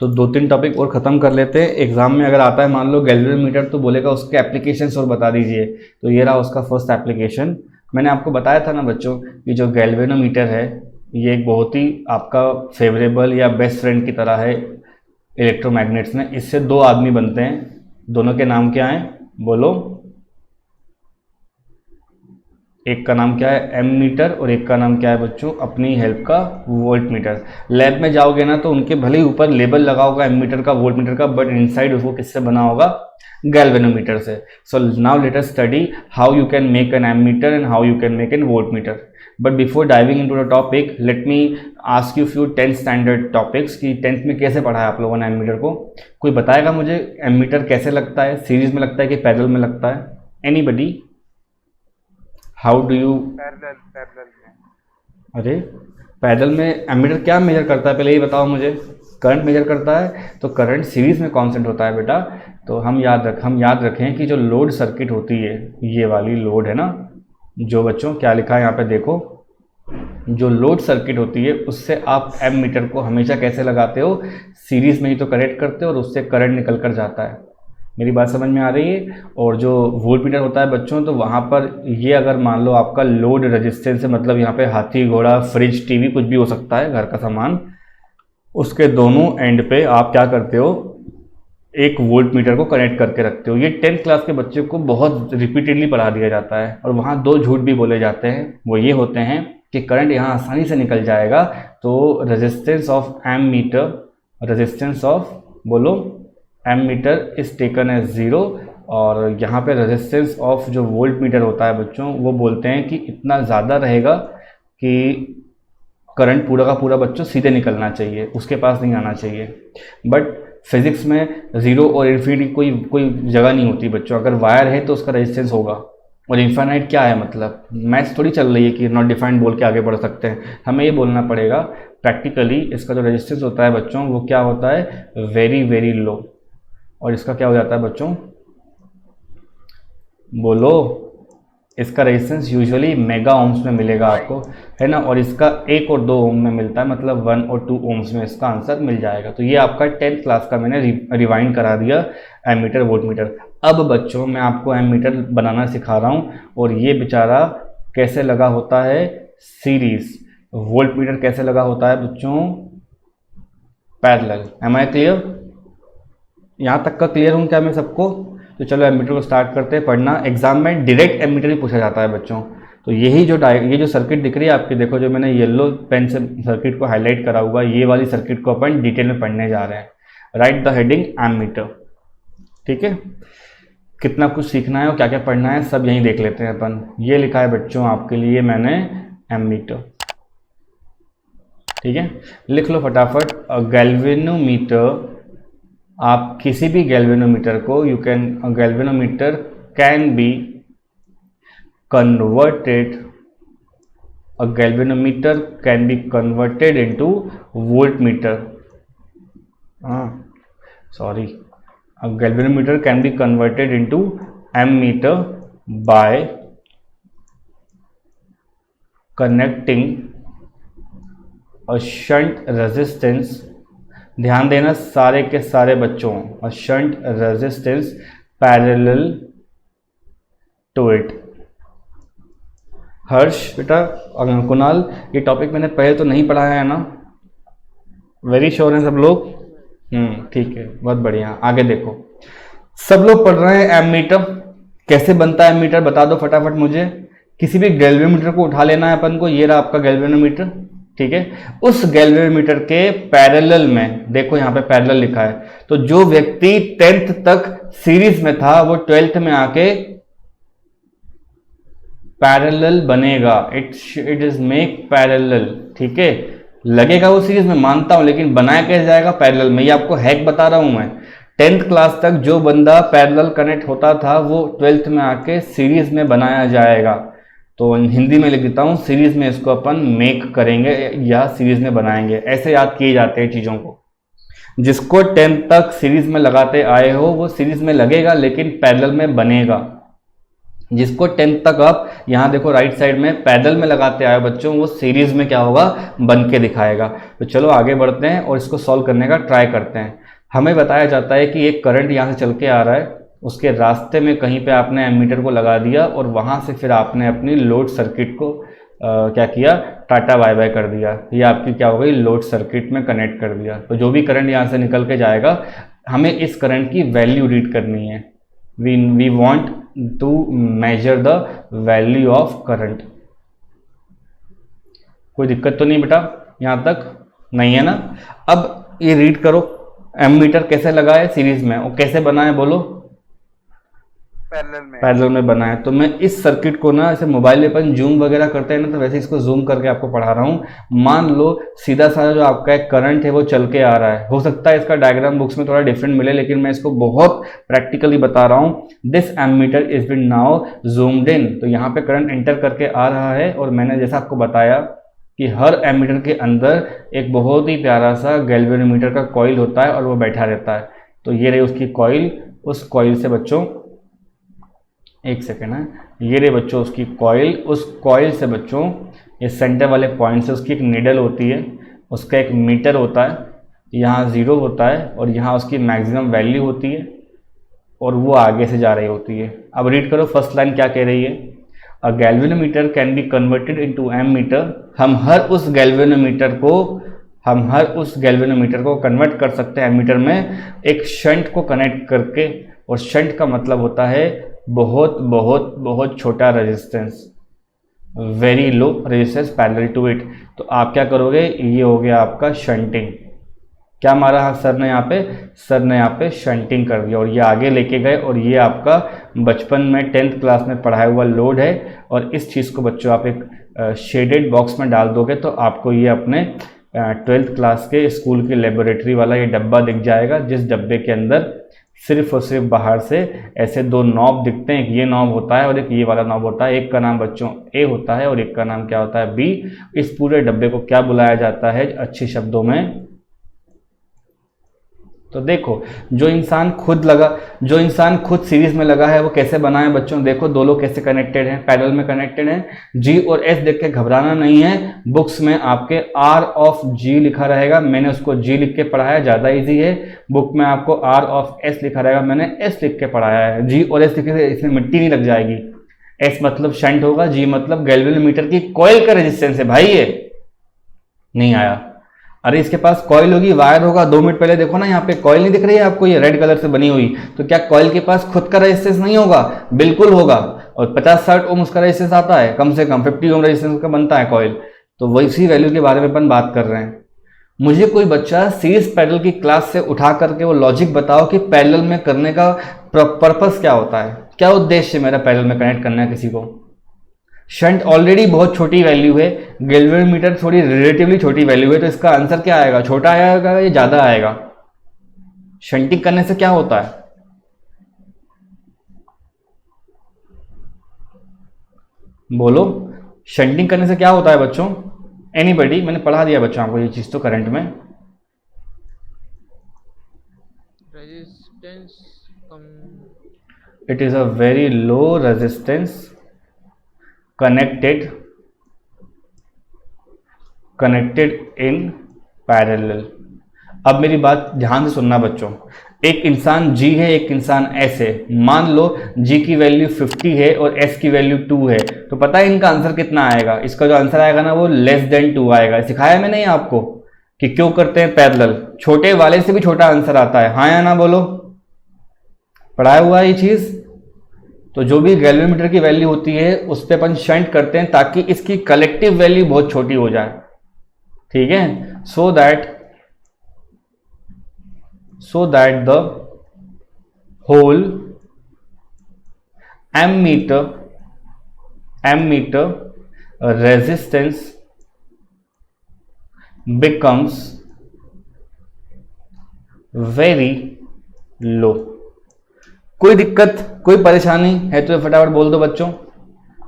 तो 2-3 टॉपिक और ख़त्म कर लेते हैं। एग्जाम में अगर आता है मान लो गैल्वेनोमीटर, तो बोलेगा उसके एप्लीकेशंस और बता दीजिए। तो ये रहा उसका फर्स्ट एप्लीकेशन। मैंने आपको बताया था ना बच्चों कि जो गैल्वेनोमीटर है ये एक बहुत ही आपका फेवरेबल या बेस्ट फ्रेंड की तरह है इलेक्ट्रोमैग्नेट्स में। इससे 2 आदमी बनते हैं, दोनों के नाम क्या हैं बोलो। एक का नाम क्या है एमीटर और एक का नाम क्या है बच्चों अपनी हेल्प का वोल्ट मीटर। लैब में जाओगे ना तो उनके भले ही ऊपर लेबल लगा होगा एमीटर का वोल्ट मीटर का, बट इनसाइड उसको किससे बना होगा, गैल्वेनोमीटर से। So now let us study how you can make an ammeter and how you can make an voltmeter. But before diving into the topic let me ask you few 10th standard topics कि 10th में कैसे पढ़ा है आप लोगों ने ammeter को। कोई बताएगा मुझे एमीटर कैसे लगता है, सीरीज में लगता है कि पैरेलल में लगता है? Anybody? How do you? Parallel में। अरे पैरेलल में एमीटर क्या मेजर करता है, पहले ये बताओ मुझे। करंट मेजर करता है, तो करंट सीरीज में कांस्टेंट होता है बेटा। तो हम याद रखें कि जो लोड सर्किट होती है, ये वाली लोड है ना, जो बच्चों क्या लिखा है यहाँ पे देखो, जो लोड सर्किट होती है उससे आप एमीटर को हमेशा कैसे लगाते हो, सीरीज में ही तो कनेक्ट करते हो और उससे करंट निकल कर जाता है। मेरी बात समझ में आ रही है? और जो वोल्ट मीटर होता है बच्चों, तो वहाँ पर ये अगर मान लो आपका लोड रेजिस्टेंस है, मतलब यहाँ पे हाथी घोड़ा फ्रिज टीवी कुछ भी हो सकता है घर का सामान, उसके दोनों एंड पे आप क्या करते हो, एक वोल्ट मीटर को कनेक्ट करके रखते हो। ये 10th क्लास के बच्चे को बहुत रिपीटेडली पढ़ा दिया जाता है और वहाँ 2 झूठ भी बोले जाते हैं। वो ये होते हैं कि करंट यहाँ आसानी से निकल जाएगा, तो resistance of ammeter, resistance of बोलो एमीटर इज टेकन एज 0, और यहाँ पे रेजिस्टेंस ऑफ जो वोल्ट मीटर होता है बच्चों, वो बोलते हैं कि इतना ज़्यादा रहेगा कि करंट पूरा का पूरा बच्चों सीधे निकलना चाहिए, उसके पास नहीं आना चाहिए। बट फिजिक्स में 0 और इन्फिनिटी कोई जगह नहीं होती बच्चों। अगर वायर है तो उसका रेजिस्टेंस होगा, और इन्फिनाइट क्या है, मतलब मैथ्स थोड़ी चल रही है कि नॉट डिफाइंड बोल के आगे बढ़ सकते हैं। हमें ये बोलना पड़ेगा प्रैक्टिकली इसका जो रेजिस्टेंस होता है बच्चों, वो क्या होता है, वेरी वेरी लो। और इसका क्या हो जाता है बच्चों, बोलो, इसका रेजिस्टेंस यूजुअली मेगा ओम्स में मिलेगा आपको, है ना, और इसका 1 और 2 ओम में मिलता है, मतलब 1 और 2 ओम्स में इसका आंसर मिल जाएगा। तो ये आपका 10th क्लास का मैंने रिवाइंड करा दिया एमीटर वोल्ट मीटर। अब बच्चों मैं आपको एमीटर बनाना सिखा रहा हूँ, और ये बेचारा कैसे लगा होता है, सीरीज। वोल्ट मीटर कैसे लगा होता है बच्चों, पैरेलल। M I clear? यहाँ तक का क्लियर हूँ क्या मैं सबको? तो चलो एमीटर को स्टार्ट करते हैं पढ़ना। एग्जाम में डायरेक्ट एमीटर ही पूछा जाता है बच्चों। तो यही ये जो सर्किट दिख रही है आपकी, देखो जो मैंने येलो पेन से सर्किट को हाईलाइट करा हुआ, ये वाली सर्किट को अपन डिटेल में पढ़ने जा रहे हैं। राइट द हेडिंग एमीटर, ठीक है। कितना कुछ सीखना है और क्या क्या पढ़ना है सब यहीं देख लेते हैं अपन। ये लिखा है बच्चों आपके लिए मैंने एमीटर, ठीक है। लिख लो फटाफट। गैल्वेनोमीटर, आप किसी भी गैल्वेनोमीटर को galvanometer can be converted, galvanometer can be converted into voltmeter. Sorry, galvanometer can be converted into ammeter by connecting a shunt resistance. ध्यान देना सारे के सारे बच्चों, a shunt resistance parallel to it. Harsh बेटा, कुणाल, ये टॉपिक मैंने पहले तो नहीं पढ़ाया है ना? वेरी श्योर हैं सब लोग? ठीक है, बहुत बढ़िया। आगे देखो, सब लोग पढ़ रहे हैं एमीटर कैसे बनता है। एमीटर बता दो फटाफट मुझे। किसी भी गैल्वेनोमीटर को उठा लेना है अपन को, ये रहा आपका गैल्वेनोमीटर, ठीक है। उस गैल्वेनोमीटर के पैरेलल में देखो, यहाँ पे पैरेलल लिखा है, तो जो व्यक्ति 10th तक सीरीज में था वो 12th में आके पैरेलल बनेगा। इट इज मेक पैरेलल, ठीक है। लगेगा वो सीरीज में, मानता हूं, लेकिन बनाया कैसे जाएगा, पैरेलल में। ये आपको हैक बता रहा हूं मैं। 10th क्लास तक जो बंदा पैरेलल कनेक्ट होता था वो 12th में आके सीरीज में बनाया जाएगा। तो हिंदी में लिख देता हूँ, सीरीज में इसको अपन मेक करेंगे या सीरीज में बनाएंगे। ऐसे याद किए जाते हैं चीज़ों को। जिसको 10th तक सीरीज में लगाते आए हो वो सीरीज में लगेगा लेकिन पैरेलल में बनेगा। जिसको 10th तक आप यहाँ देखो राइट साइड में पैदल में लगाते आए बच्चों, वो सीरीज में क्या होगा, बन के दिखाएगा। तो चलो आगे बढ़ते हैं और इसको सॉल्व करने का ट्राई करते हैं। हमें बताया जाता है कि एक करंट यहाँ से चल के आ रहा है, उसके रास्ते में कहीं पे आपने एमीटर को लगा दिया और वहाँ से फिर आपने अपनी लोड सर्किट को क्या किया, टाटा बाय बाय कर दिया। ये आपकी क्या हो गई, लोड सर्किट में कनेक्ट कर दिया। तो जो भी करंट यहाँ से निकल के जाएगा, हमें इस करंट की वैल्यू रीड करनी है। We want to measure the value of current. कोई दिक्कत तो नहीं बेटा, यहाँ तक नहीं है ना। अब ये रीड करो, एमीटर कैसे लगा है सीरीज में और कैसे बना है, बोलो। पैरेलल में बना है। तो मैं इस सर्किट को ना, ऐसे मोबाइल में अपन जूम वगैरह करते हैं ना, तो वैसे इसको जूम करके आपको पढ़ा रहा हूँ। मान लो सीधा साधा जो आपका एक करंट है वो चल के आ रहा है। हो सकता है इसका डायग्राम बुक्स में थोड़ा डिफरेंट मिले, लेकिन मैं इसको बहुत प्रैक्टिकली बता रहा हूँ। This ammeter is been now zoomed in. तो यहाँ पे करंट एंटर करके आ रहा है और मैंने जैसा आपको बताया कि हर एमीटर के अंदर एक बहुत ही प्यारा सा गैल्वेनोमीटर का कॉइल होता है और वो बैठा रहता है। तो ये रही उसकी कॉइल। उस कॉइल से बच्चों, एक सेकेंड है, ये रही बच्चों उसकी कॉइल। उस कॉइल से बच्चों ये सेंटर वाले पॉइंट से उसकी एक नीडल होती है, उसका एक मीटर होता है, यहाँ 0 होता है और यहाँ उसकी मैक्सिमम वैल्यू होती है और वो आगे से जा रही होती है। अब रीड करो फर्स्ट लाइन क्या कह रही है। A galvanometer can be converted into ammeter. हम हर उस गैल्वेनोमीटर को कन्वर्ट कर सकते हैं एमीटर में एक शंट को कनेक्ट करके। और शंट का मतलब होता है बहुत बहुत बहुत छोटा resistance, very low resistance parallel to it. तो आप क्या करोगे, ये हो गया आपका शंटिंग। क्या मारा सर ने यहाँ पे, सर ने यहाँ पे शंटिंग कर दिया और ये आगे लेके गए। और ये आपका बचपन में 10th क्लास में पढ़ाया हुआ लोड है। और इस चीज़ को बच्चों आप एक शेडेड बॉक्स में डाल दोगे तो आपको ये अपने 12th क्लास के स्कूल की लेबोरेटरी वाला ये डब्बा दिख जाएगा, जिस डब्बे के अंदर सिर्फ और सिर्फ बाहर से ऐसे 2 नॉब दिखते हैं। एक ये नॉब होता है और एक ये वाला नॉब होता है। एक का नाम बच्चों ए होता है और एक का नाम क्या होता है, बी। इस पूरे डब्बे को क्या बुलाया जाता है अच्छे शब्दों में। तो देखो जो इंसान खुद सीरीज में लगा है वो कैसे बना है बच्चों। देखो दो लोग कैसे कनेक्टेड हैं, पैरेलल में कनेक्टेड हैं। जी और एस देख के घबराना नहीं है। बुक्स में आपके आर ऑफ जी लिखा रहेगा, मैंने उसको जी लिख के पढ़ाया, ज़्यादा इजी है। बुक में आपको आर ऑफ एस लिखा रहेगा, मैंने एस लिख के पढ़ाया है। जी और एस लिखने से इसमें मिट्टी नहीं लग जाएगी। एस मतलब शंट होगा, जी मतलब गैल्वेनोमीटर की कॉइल का रेजिस्टेंस है भाई। ये नहीं आया, अरे इसके पास कॉइल होगी, वायर होगा। 2 मिनट पहले देखो ना, यहाँ पे कॉइल नहीं दिख रही है आपको, ये रेड कलर से बनी हुई। तो क्या कॉइल के पास खुद का रेजिस्टेंस नहीं होगा? बिल्कुल होगा। और 50-60 ओम उसका रेजिस्टेंस आता है, कम से कम 50 ओम रेजिस्टेंस का बनता है कॉइल। तो वही वैल्यू के बारे में अपन बात कर रहे हैं। मुझे कोई बच्चा सीरीज पैरेलल की क्लास से उठा करके वो लॉजिक बताओ कि पैरेलल में करने का पर्पस क्या होता है, क्या उद्देश्य है मेरा पैरेलल में कनेक्ट करना है किसी को। शंट ऑलरेडी बहुत छोटी वैल्यू है, गैल्वेनोमीटर थोड़ी रिलेटिवली छोटी वैल्यू है। तो इसका आंसर क्या आएगा, छोटा आएगा या ज्यादा आएगा? शंटिंग करने से क्या होता है, बोलो। शंटिंग करने से क्या होता है बच्चों? एनीबडी? मैंने पढ़ा दिया बच्चों आपको ये चीज तो करंट में। Resistance come, it is a very low resistance connected in parallel. अब मेरी बात ध्यान से सुनना बच्चों। एक इंसान जी है, एक इंसान एस है। मान लो जी की वैल्यू 50 है और एस की वैल्यू 2 है। तो पता है इनका आंसर कितना आएगा? इसका जो आंसर आएगा ना वो लेस देन 2 आएगा। सिखाया मैंने आपको कि क्यों करते हैं पैरेलल। छोटे वाले से भी छोटा आंसर आता है, हाँ या ना बोलो। पढ़ाया हुआ है ये चीज। तो जो भी गैल्वेनोमीटर की वैल्यू होती है उस पर अपन शंट करते हैं ताकि इसकी कलेक्टिव वैल्यू बहुत छोटी हो जाए, ठीक है। So that the whole ammeter resistance becomes very low. कोई दिक्कत, कोई परेशानी है तो फटाफट बोल दो बच्चों।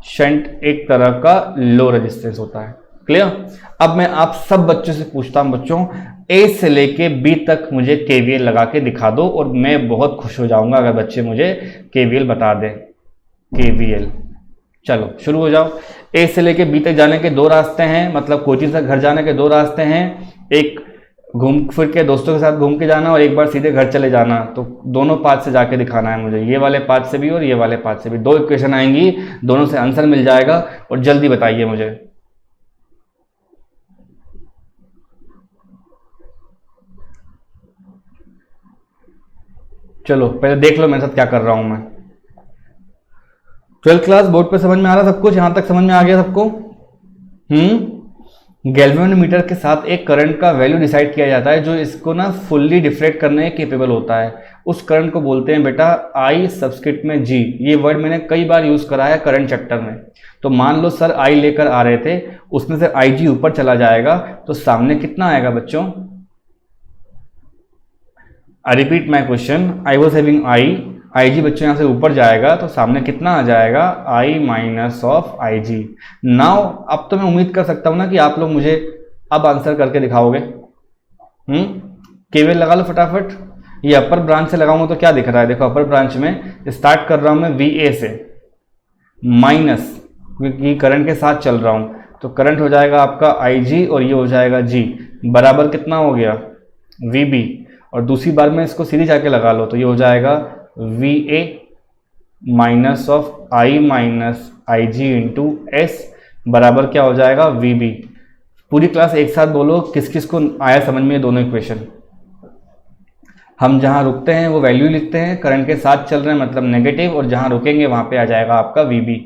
शंट एक तरह का लो रेजिस्टेंस होता है, क्लियर। अब मैं आप सब बच्चों से पूछता हूं बच्चों, ए से लेके बी तक मुझे केवीएल लगा के दिखा दो और मैं बहुत खुश हो जाऊंगा अगर बच्चे मुझे केवीएल बता दें। KVL। चलो शुरू हो जाओ। ए से लेके बी तक जाने के 2 रास्ते हैं, मतलब कोचिंग से घर जाने के 2 रास्ते हैं, एक घूम फिर के दोस्तों के साथ घूम के जाना और एक बार सीधे घर चले जाना। तो दोनों पाथ से जाके दिखाना है मुझे, ये वाले पाथ से भी और ये वाले पाथ से भी। 2 इक्वेशन आएंगी, दोनों से आंसर मिल जाएगा और जल्दी बताइए मुझे। चलो पहले देख लो मेरे साथ क्या कर रहा हूं मैं। 12th क्लास बोर्ड पे समझ में आ रहा सब कुछ? यहां तक समझ में आ गया सबको? गैल्वेनोमीटर के साथ एक करंट का वैल्यू डिसाइड किया जाता है जो इसको ना फुल्ली डिफ्लेक्ट करने के केपेबल होता है। उस करंट को बोलते हैं बेटा आई सबस्क्रिप्ट में जी। ये वर्ड मैंने कई बार यूज करा है करंट चैप्टर में। तो मान लो सर आई लेकर आ रहे थे, उसमें से आई जी ऊपर चला जाएगा तो सामने कितना आएगा बच्चों? I repeat my question, I was having I G बच्चों यहाँ से ऊपर जाएगा तो सामने कितना आ जाएगा? I minus of I G. Now अब तो मैं उम्मीद कर सकता हूं ना कि आप लोग मुझे अब आंसर करके दिखाओगे। केवीएल लगा लो फटाफट। ये अपर ब्रांच से लगाऊंगा तो क्या दिख रहा है? देखो अपर ब्रांच में स्टार्ट कर रहा हूं मैं VA से, माइनस क्योंकि करंट के साथ चल रहा हूं तो करंट हो जाएगा आपका IG और ये हो जाएगा G, बराबर कितना हो गया? VB। और दूसरी बार में इसको सीधी जाके लगा लो तो ये हो जाएगा VA minus of I minus IG into S बराबर क्या हो जाएगा? VB। पूरी क्लास एक साथ बोलो किस किस को आया समझ में दोनों इक्वेशन। हम जहां रुकते हैं वो वैल्यू लिखते हैं, करंट के साथ चल रहे हैं मतलब नेगेटिव, और जहां रुकेंगे वहां पे आ जाएगा आपका VB।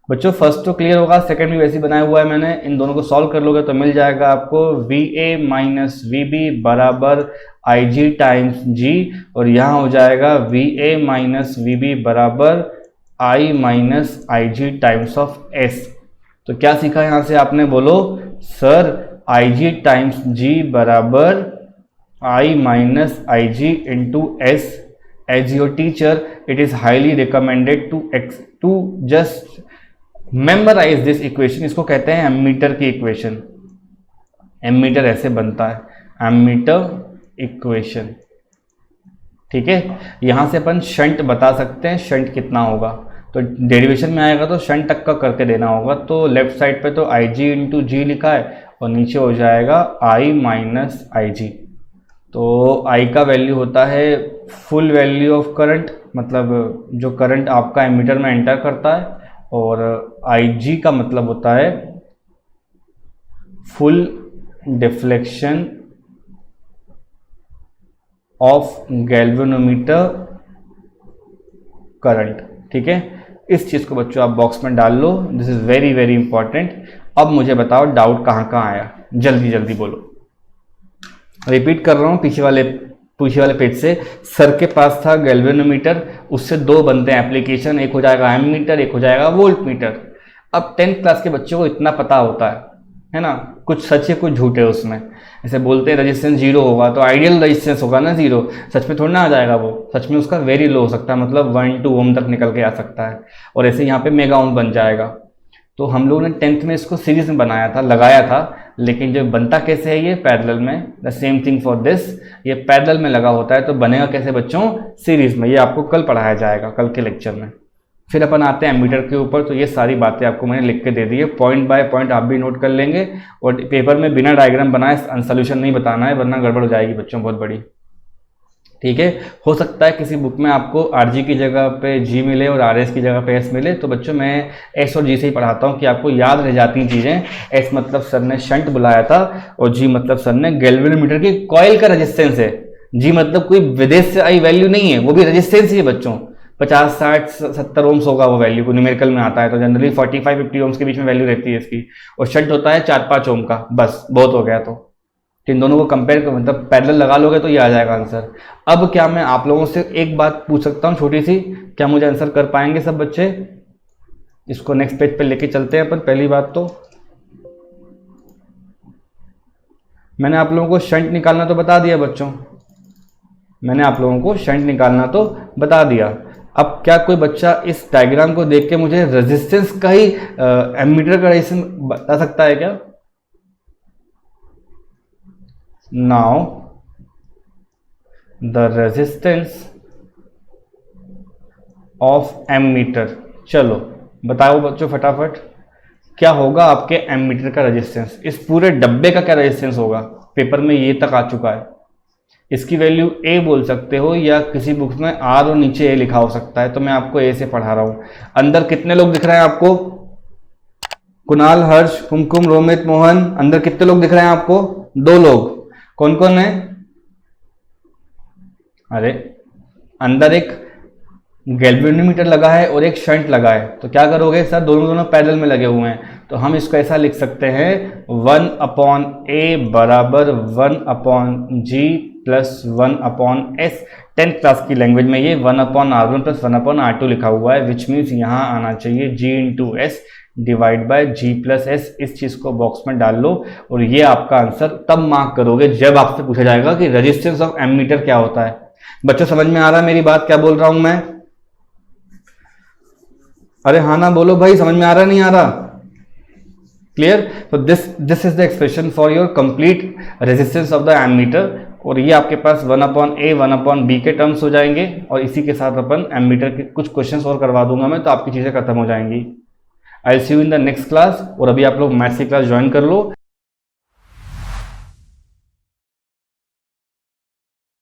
बच्चों फर्स्ट तो क्लियर होगा, सेकंड भी वैसे ही बनाया हुआ है मैंने। इन दोनों को सॉल्व कर लोगे तो मिल जाएगा आपको VA माइनस VB बराबर IG टाइम्स G, और यहाँ हो जाएगा VA माइनस VB बराबर I minus IG times of S। तो क्या सीखा यहाँ से आपने? बोलो सर IG टाइम्स G बराबर I minus IG into S। As your teacher it is highly recommended to just memorise this equation. इसको कहते हैं एमीटर की इक्वेशन। एमीटर ऐसे बनता है, एमीटर इक्वेशन, ठीक है। यहां से अपन शंट बता सकते हैं, शंट कितना होगा तो डेरिवेशन में आएगा तो शंट तक का करके देना होगा। तो लेफ्ट साइड पे तो IG इंटू जी लिखा है और नीचे हो जाएगा I माइनस IG। तो I का वैल्यू होता है फुल वैल्यू ऑफ करंट, मतलब जो करंट आपका एमीटर में एंटर करता है, और IG का मतलब होता है full deflection of galvanometer current, ठीक है। इस चीज को बच्चों आप बॉक्स में डाल लो, this is very very important. अब मुझे बताओ डाउट कहाँ कहाँ आया, जल्दी जल्दी बोलो। रिपीट कर रहा हूँ पीछे वाले पेज से। सर के पास था गैल्वेनोमीटर, उससे 2 बनते हैं एप्लीकेशन, एक हो जाएगा एमीटर, एक हो जाएगा वोल्ट मीटर। अब 10th क्लास के बच्चों को इतना पता होता है ना, कुछ सच है कुछ झूठ है उसमें। ऐसे बोलते हैं रेजिस्टेंस 0 होगा तो आइडियल रेजिस्टेंस होगा ना 0, सच में थोड़ा ना आ जाएगा वो, सच में उसका वेरी लो हो सकता है, मतलब 1-2 ओम तक निकल के आ सकता है, और ऐसे यहाँ पे मेगा ओम बन जाएगा। तो हम लोगों ने 10th में इसको सीरीज में बनाया था, लगाया था, लेकिन जो बनता कैसे है ये पैरेलल में। The same thing for this, ये पैरेलल में लगा होता है तो बनेगा कैसे बच्चों? सीरीज में। ये आपको कल पढ़ाया जाएगा, कल के लेक्चर में। फिर अपन आते हैं एमीटर के ऊपर। तो ये सारी बातें आपको मैंने लिख के दे दी है, पॉइंट बाय पॉइंट आप भी नोट कर लेंगे, और पेपर में बिना डायग्राम बनाए सोल्यूशन नहीं बताना है वरना गड़बड़ हो जाएगी बच्चों बहुत बड़ी, ठीक है। हो सकता है किसी बुक में आपको RG की जगह पे G मिले और RS की जगह पे S मिले, तो बच्चों मैं S और G से ही पढ़ाता हूँ कि आपको याद रह जाती चीज़ें। S मतलब सर ने शंट बुलाया था, और G मतलब सर ने गैल्वेनोमीटर की कॉइल का रेजिस्टेंस है। G मतलब कोई विदेश से आई वैल्यू नहीं है, वो भी रेजिस्टेंस ही है बच्चों। 50, 60, 70 ओम्स होगा वो वैल्यू को न्यूमेरिकल में आता है, तो जनरली 45-50 ओम्स के बीच में वैल्यू रहती है इसकी, और शंट होता है 4-5 ओम का, बस बहुत हो गया। तो इन दोनों को कंपेयर कर मतलब पैरेलल लगा लोगे तो ये आ जाएगा आंसर। अब क्या मैं आप लोगों से एक बात पूछ सकता हूँ छोटी सी, क्या मुझे आंसर कर पाएंगे सब बच्चे? इसको नेक्स्ट पेज पे लेके चलते हैं अपन। पहली बात तो मैंने आप लोगों को शंट निकालना तो बता दिया बच्चों, मैंने आप लोगों को शंट निकालना तो बता दिया। अब क्या कोई बच्चा इस डायग्राम को देख के मुझे रेजिस्टेंस का ही एमीटर का रेजिस्टेंस बता सकता है क्या? Now the resistance of ammeter, चलो बताओ बच्चों फटाफट, क्या होगा आपके एमीटर का रेजिस्टेंस, इस पूरे डब्बे का क्या रेजिस्टेंस होगा, पेपर में ये तक आ चुका है। इसकी वैल्यू ए बोल सकते हो या किसी बुक में आर और नीचे ए लिखा हो सकता है, तो मैं आपको ए से पढ़ा रहा हूँ। अंदर कितने लोग दिख रहे हैं आपको? कुणाल, हर्ष, कुमकुम, रोमित, मोहन, अंदर कितने लोग दिख रहे हैं आपको? 2 लोग। कौन कौन है? अरे अंदर एक गैल्वेनोमीटर लगा है और एक शंट लगा है, तो क्या करोगे सर, दोनों दोनों पैरेलल में लगे हुए हैं, तो हम इसको ऐसा लिख सकते हैं 1/a बराबर 1/g plus 1/s। 10th class की लैंग्वेज में ये 1/r1 प्लस 1/r2 लिखा हुआ है, विच मीन्स यहाँ आना चाहिए g into S divide by g plus S. इस चीज को बॉक्स में डाल लो और ये आपका आंसर तब मार्क करोगे जब आपसे पूछा जाएगा कि रेजिस्टेंस ऑफ एमीटर क्या होता है। बच्चों समझ में आ रहा है मेरी बात, क्या बोल रहा हूं मैं? अरे हाँ ना बोलो भाई, समझ में आ रहा नहीं आ रहा? क्लियर? तो this is the expression for your complete resistance of the ammeter, और ये आपके पास 1/a 1/b के टर्म्स हो जाएंगे, और इसी के साथ अपन एमीटर के कुछ क्वेश्चंस और करवा दूंगा मैं, तो आपकी चीजें खत्म हो जाएंगी। I see you in the next class. और अभी आप लोग मैथ्स की क्लास ज्वाइन कर लो।